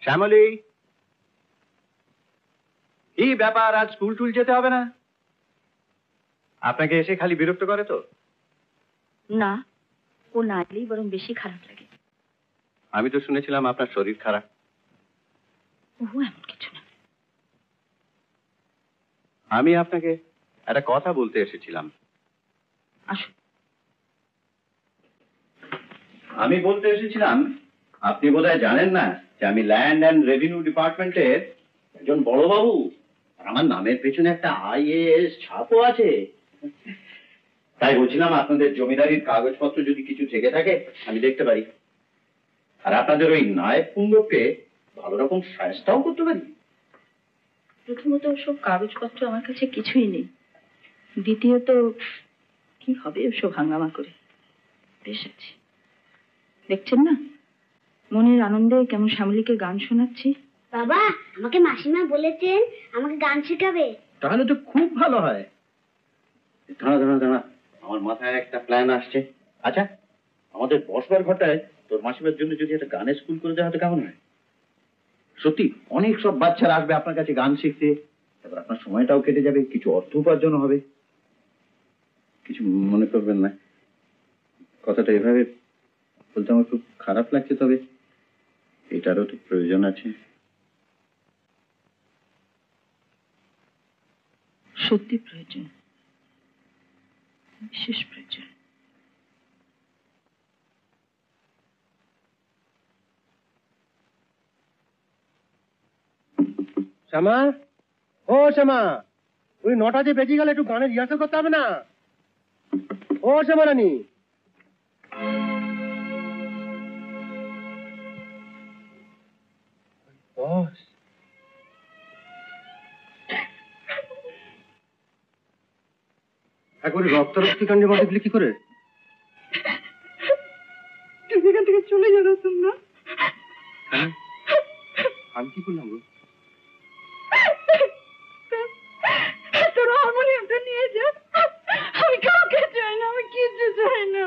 শ্যামলী, কি ব্যাপার, আজ স্কুল টুল যেতে হবে না? আপনাকে এসে খালি বিরক্ত করে তো? না, ও না এলেই বরং বেশি খারাপ লাগে। আমি তো শুনেছিলাম আপনার শরীর খারাপ। ও এমন কিছু না। আমি আপনাকে একটা কথা বলতে এসেছিলাম। আসুন। আমি বলতে এসেছিলাম, আপনি বোধহয় জানেন না যে আমি ল্যান্ড অ্যান্ড রেভিনিউ ডিপার্টমেন্টের একজন বড় বাবু। আর আমার নামের পেছনে একটা IAS ছাপও আছে। তাই বলছিলাম, আপনাদের জমিদারির কাগজপত্র যদি কিছু থেকে থাকে আমি দেখতে পারি, আর আপনাদের ওই নায়ক পুঙ্গকে ভালো রকম সাহায্যও করতে পারি। প্রথমত ওসব কাগজপত্র আমার কাছে কিছুই নেই। দ্বিতীয়ত কি হবে ওসব হাঙ্গামা করে? বেশ আছে, দেখছেন না মনের আনন্দে কেমন শ্যামলীকে গান শোনাচ্ছি। বাবা, আমাকে মাসিমা বলেছেন আমাকে গান শেখাবে। তাহলে তো খুব ভালো হয়। দাঁড়া দাঁড়া দাঁড়া, আমার মাথায় একটা প্ল্যান আসছে। আচ্ছা, আমাদের বসবার ঘরটায় তোর মাসিমার জন্য যদি একটা গানের স্কুল করে দেওয়া হতো কেমন হয়? সত্যি অনেক সব বাচ্চারা আসবে আপনার কাছে গান শিখতে, তারপর আপনার সময়টাও কেটে যাবে, কিছু অর্থ উপার্জন হবে। কিছু মনে করবেন না, কথাটা এভাবে বলতে আমার খুব খারাপ লাগছে, তবে এটারও তো প্রয়োজন আছে। সত্যি প্রয়োজন, বিশেষ প্রয়োজন। শ্যামা, ও শ্যামা, ওই 9টা যে বেজে গেল, একটু গানের রিহার্সাল করতে হবে না? ও শ্যামা রানী, বস একবারে রক্তারক্তি কাণ্ডে মাঠে দিলে কি করে? তুমি এখান থেকে চলে যাবে তোমরা। আমি কি করলাম গো? তোর হারমোনিয়ামটা নিয়ে যা। আমি কাউকে চাই না, আমি কিচ্ছু চাই না।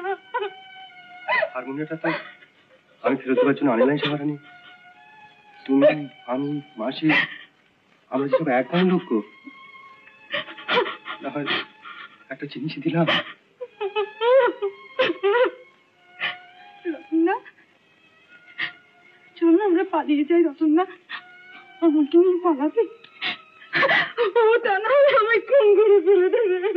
হারমোনিয়ামটা তো আমি ফেরত দেওয়ার জন্য আনি নাই শ্যামা রানী। তুমি, আমি, মাসি, আমরা সব এক গানের লোক গো। না হয় একটা জিনিসই দিলাম। রতনদা, চল না আমরা পালিয়ে যাই। রতনদা, আমাকে নিয়ে পালাতে। ও তা না হলে আমায় খুন করে ফেলে দেবে।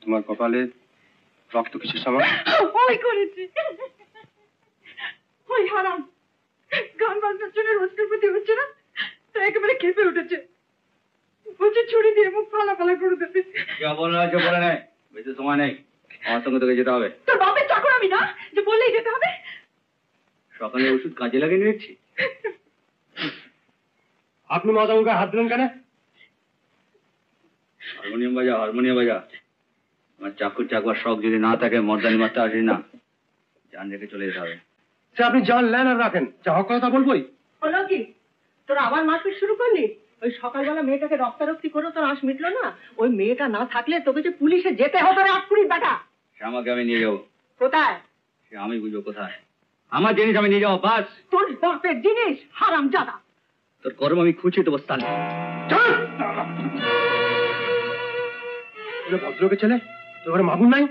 তোমার কপালে রক্ত কিছু শ্যামা? ওই করেছে, ওই হারাম গান বাজনার জন্য রোজকার প্রতি হচ্ছে না, তো একেবারে খেপে উঠেছে। বলছে ছুরি দিয়ে মুখ ফালা ফালা করে দেবে। বলে নেই, বেশি সময় নেই, আমার সঙ্গে তোকে যেতে হবে। তোর বাপের চাকর আমি না যে বললেই যেতে হবে। সকালে ওষুধ কাজে লাগিয়ে নিচ্ছি। আপনি মাদামুখে হাত দিলেন কেন? হারমোনিয়াম বাজা, হারমোনিয়াম বাজা। আমার চাকুর চাকুয়ার শখ যদি না থাকে, মর্দানি মারতে আসি না, জান রেখে চলে যেতে হবে। সে আপনি যান লেন আর রাখেন, যা হক কথা বলবোই। হলো কি তোর আবার মারপিট শুরু করলি? ওই সকালবেলা মেয়েটাকে রক্তারক্তি করে তোর আঁশ মিটলো না? ওই মেয়েটা না থাকলে তোকে যে পুলিশে যেতে হতো রে আটকুড়ির বেটা। সে আমাকে আমি নিয়ে যাবো। কোথায়? সে আমি বুঝবো কোথায়। আমার জিনিস আমি নিয়ে যাবো, বাস। তোর বাপের জিনিস হারামজাদা। তোর কর্ম আমি খুঁজে দেবো স্থান। ভদ্রকে ছেলে, তোর ঘরে মাগুর নাই?